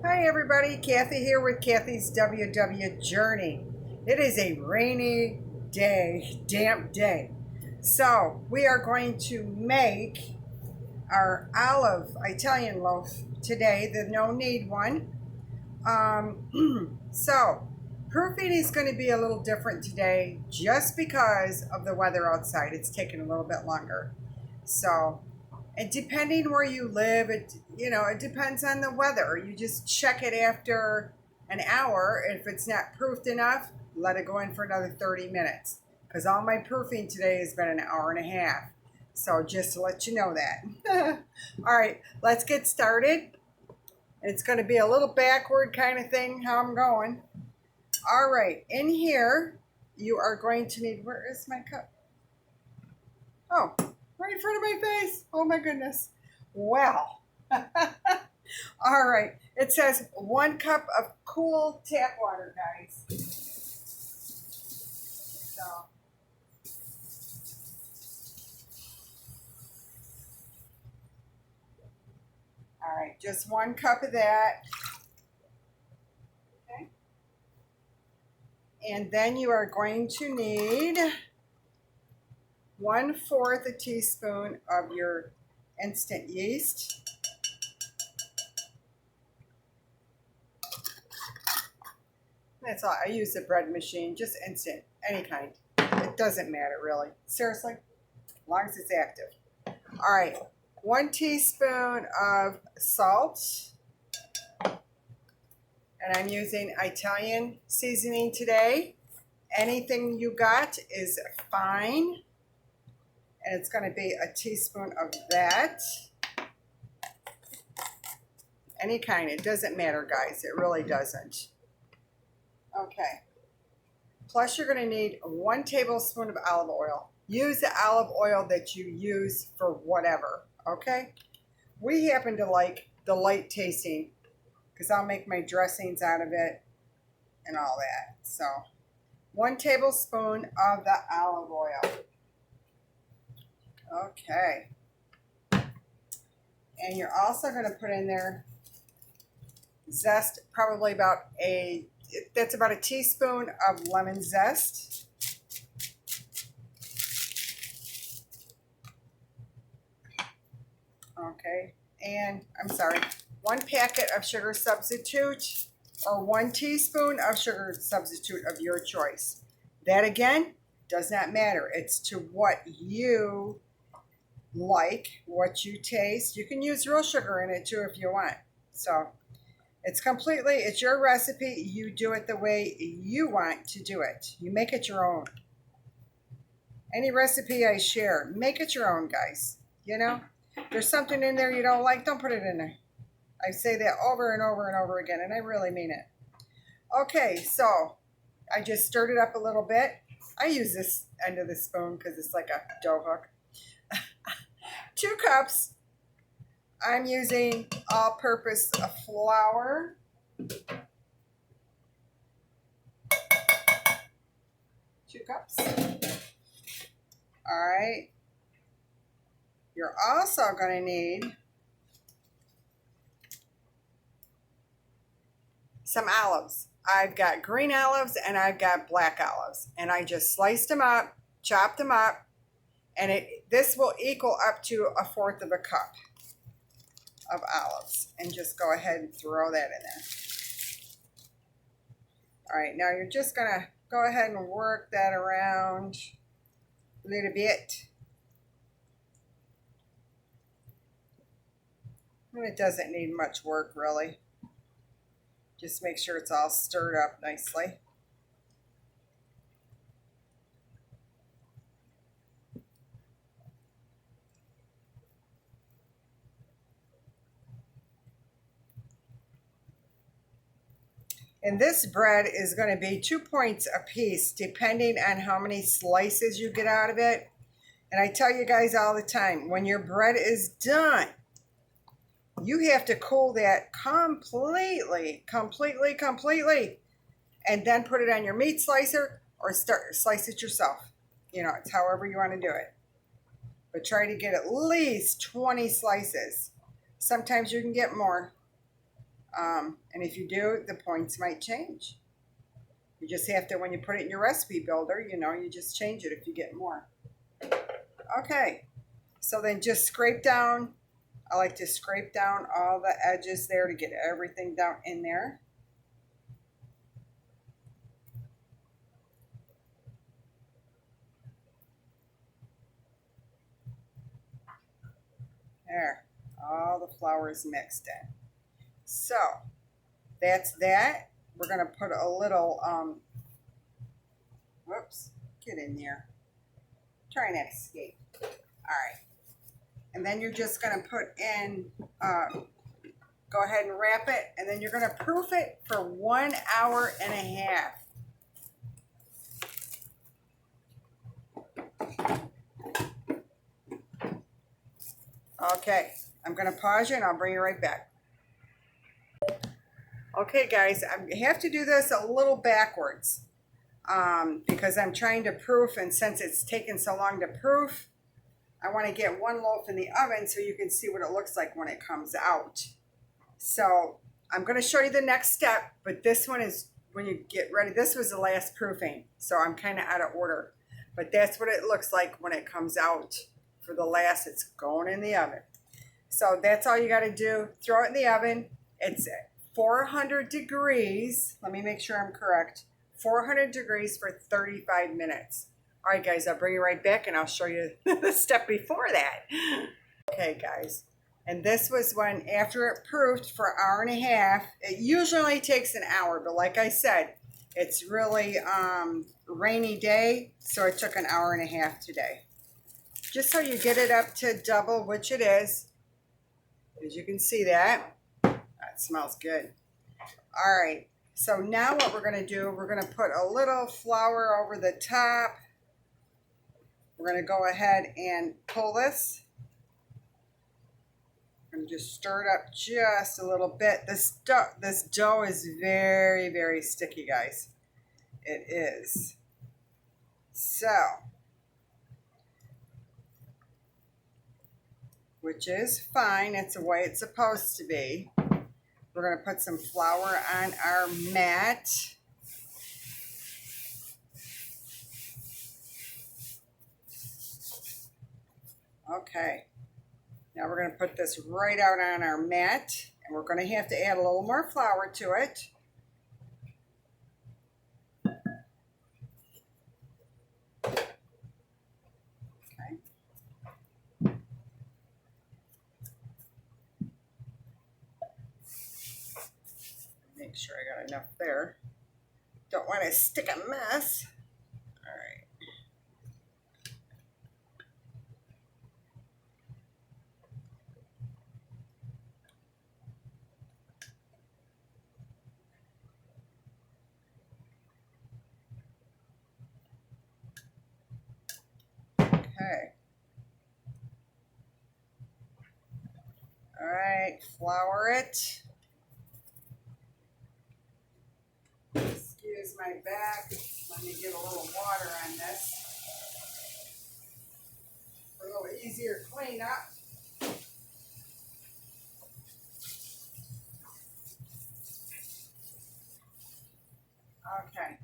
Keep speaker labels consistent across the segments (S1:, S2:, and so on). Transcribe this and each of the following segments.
S1: Hi everybody, Kathy here with Kathy's WW Journey. It is a rainy day, damp day. So we are going to make our olive Italian loaf today, the no knead one. So proofing is going to be a little different today just because of the weather outside. It's taking a little bit longer. So and depending where you live, it depends on the weather. You just check it after an hour. If it's not proofed enough, let it go in for another 30 minutes. Because all my proofing today has been an hour and a half. So just to let you know that. All right, let's get started. It's going to be a little backward kind of thing how I'm going. All right, in here, you are going to need, where is my cup? Oh, right in front of my face. Oh my goodness. Well, all right. It says 1 cup of cool tap water, guys. So, all right, just 1 cup of that. Okay. And then you are going to need 1/4 a teaspoon of your instant yeast. That's all. I use the bread machine, just instant, any kind. It doesn't matter really. Seriously, as long as it's active. All right, 1 teaspoon of salt. And I'm using Italian seasoning today. Anything you got is fine. And it's going to be a teaspoon of that. Any kind, it doesn't matter, guys. It really doesn't. Okay. Plus, you're going to need 1 tablespoon of olive oil. Use the olive oil that you use for whatever, okay? We happen to like the light tasting because I'll make my dressings out of it and all that. So, 1 tablespoon of the olive oil. Okay. And you're also going to put in there zest, probably that's about a teaspoon of lemon zest. Okay. And I'm sorry, 1 packet of sugar substitute or 1 teaspoon of sugar substitute of your choice. That again does not matter. It's to what you like, what you taste. You can use real sugar in it too if you want. So it's your recipe. You do it the way you want to do it. You make it your own. Any recipe I share, make it your own, guys. You know, there's something in there you don't like, don't put it in there. I say that over and over and over again, and I really mean it. Okay, so I just stirred it up a little bit. I use this end of the spoon because it's like a dough hook. 2 cups. I'm using all-purpose flour. 2 cups. All right. You're also going to need some olives. I've got green olives and I've got black olives. And I just sliced them up, chopped them up, and this will equal up to 1/4 of a cup of olives. And just go ahead and throw that in there. All right, now you're just going to go ahead and work that around a little bit. And it doesn't need much work, really. Just make sure it's all stirred up nicely. And this bread is going to be 2 points a piece, depending on how many slices you get out of it. And I tell you guys all the time, when your bread is done, you have to cool that completely, and then put it on your meat slicer or slice it yourself. You know, it's however you want to do it. But try to get at least 20 slices. Sometimes you can get more. And if you do, the points might change. You just have to, when you put it in your recipe builder, you know, you just change it if you get more. Okay, so then just scrape down. I like to scrape down all the edges there to get everything down in there. There, all the flour is mixed in. So that's that. We're gonna put a little, whoops, get in there. Try not to escape. All right. And then you're just gonna put in, go ahead and wrap it, and then you're gonna proof it for 1 hour and a half. Okay, I'm gonna pause you and I'll bring you right back. Okay guys, I have to do this a little backwards because I'm trying to proof, and since it's taken so long to proof, I want to get one loaf in the oven so you can see what it looks like when it comes out. So I'm going to show you the next step, but this one is when you get ready. This was the last proofing, so I'm kind of out of order, but that's what it looks like when it comes out. For the last, it's going in the oven. So that's all you got to do. Throw it in the oven. It's at 400 degrees. Let me make sure I'm correct. 400 degrees for 35 minutes. All right, guys, I'll bring you right back and I'll show you the step before that. Okay, guys. And this was when, after it proofed for an hour and a half, it usually takes an hour, but like I said, it's really rainy day, so it took an hour and a half today. Just so you get it up to double, which it is. As you can see that. That smells good. All right, so now what we're gonna do, we're gonna put a little flour over the top. We're gonna go ahead and pull this. And just stir it up just a little bit. This dough is very, very sticky, guys. It is. So, which is fine. It's the way it's supposed to be. We're going to put some flour on our mat. Okay. Now we're going to put this right out on our mat, and we're going to have to add a little more flour to it. Okay. Make sure I got enough there. Don't want to stick a mess. All right. Okay. All right, flour it. Excuse my back. Let me get a little water on this. For a little easier cleanup. Okay.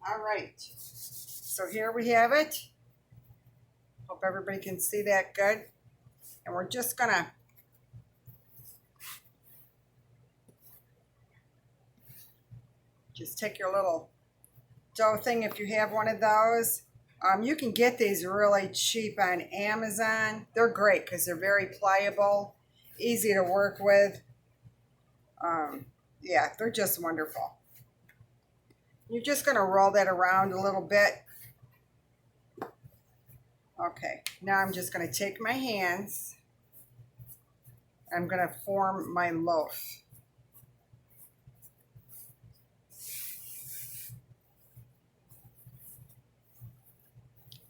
S1: All right. So here we have it. Hope everybody can see that good. And we're just gonna just take your little dough thing if you have one of those. You can get these really cheap on Amazon. They're great because they're very pliable, easy to work with. Yeah, they're just wonderful. You're just going to roll that around a little bit. Okay, now I'm just going to take my hands. I'm going to form my loaf.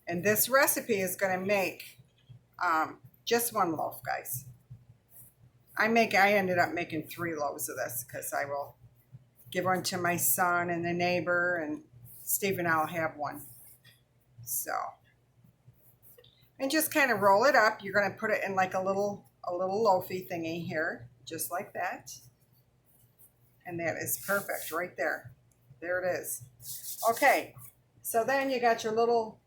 S1: And this recipe is going to make just one loaf, guys. I ended up making 3 loaves of this because I will give one to my son and the neighbor, and Steve and I'll have one. So, and just kind of roll it up. You're going to put it in like a little loafy thingy here, just like that. And that is perfect right there. There it is. Okay, so then you got your little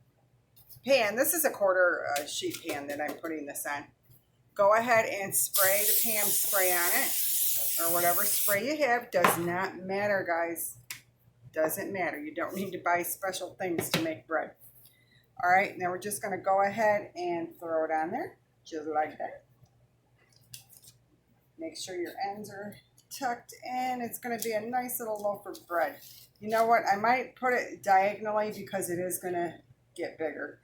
S1: pan. This is a quarter sheet pan that I'm putting this on. Go ahead and spray the pan spray on it, or whatever spray you have. Does not matter, guys. Doesn't matter. You don't need to buy special things to make bread. All right, now we're just going to go ahead and throw it on there, just like that. Make sure your ends are tucked in. It's going to be a nice little loaf of bread. You know what? I might put it diagonally because it is going to get bigger.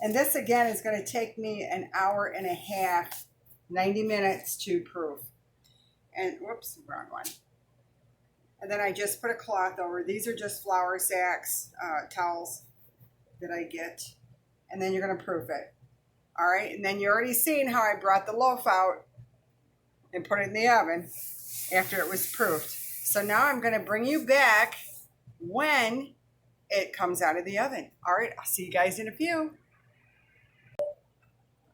S1: And this, again, is going to take me an hour and a half, 90 minutes to proof. And, whoops, wrong one. And then I just put a cloth over. These are just flour sacks, towels that I get. And then you're going to proof it. All right, and then you're already seeing how I brought the loaf out and put it in the oven after it was proofed. So now I'm going to bring you back when it comes out of the oven. All right, I'll see you guys in a few. All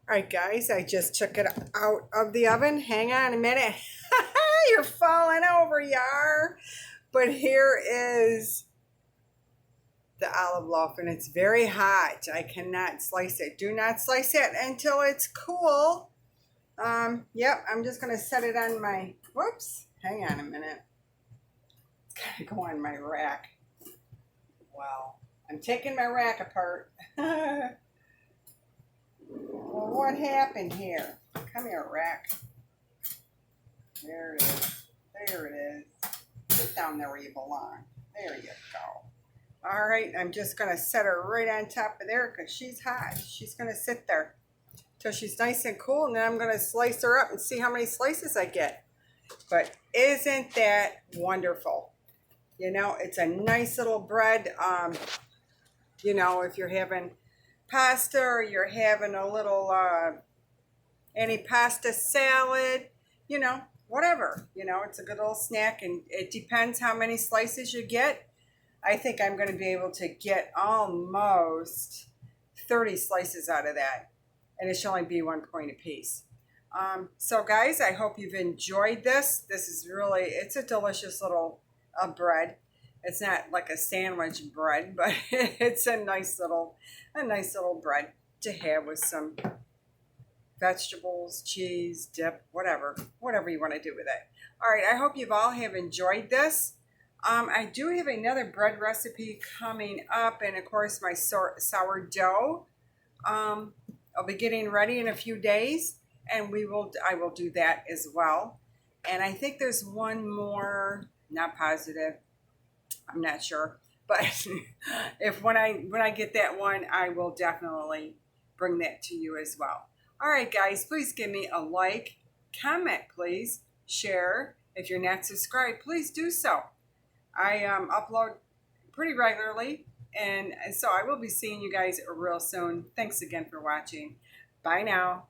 S1: right, guys, I just took it out of the oven. Hang on a minute. You're falling over, yar. But here is the olive loaf, and it's very hot. I cannot slice it. Do not slice it until it's cool. Yep, I'm just going to set it on my, whoops, hang on a minute. It's got to go on my rack. Wow, I'm taking my rack apart. Well, what happened here? Come here, rack. There it is. There it is. Sit down there where you belong. There you go. All right, I'm just going to set her right on top of there because she's hot. She's going to sit there till she's nice and cool, and then I'm going to slice her up and see how many slices I get. But isn't that wonderful? You know, it's a nice little bread. You know, if you're having pasta or you're having a little antipasta salad, you know, whatever. You know, it's a good little snack, and it depends how many slices you get. I think I'm going to be able to get almost 30 slices out of that, and it should only be 1 point a piece. So guys, I hope you've enjoyed this. This is really, it's a delicious little bread. It's not like a sandwich bread, but it's a nice little bread to have with some vegetables, cheese, dip, whatever you want to do with it. All right, I hope you've all have enjoyed this. I do have another bread recipe coming up, and of course my sourdough. I'll be getting ready in a few days, and I will do that as well. And I think there's one more, not positive, I'm not sure, but when I get that one, I will definitely bring that to you as well. All right, guys, please give me a like, comment, please, share. If you're not subscribed, please do so. I upload pretty regularly, and so I will be seeing you guys real soon. Thanks again for watching. Bye now.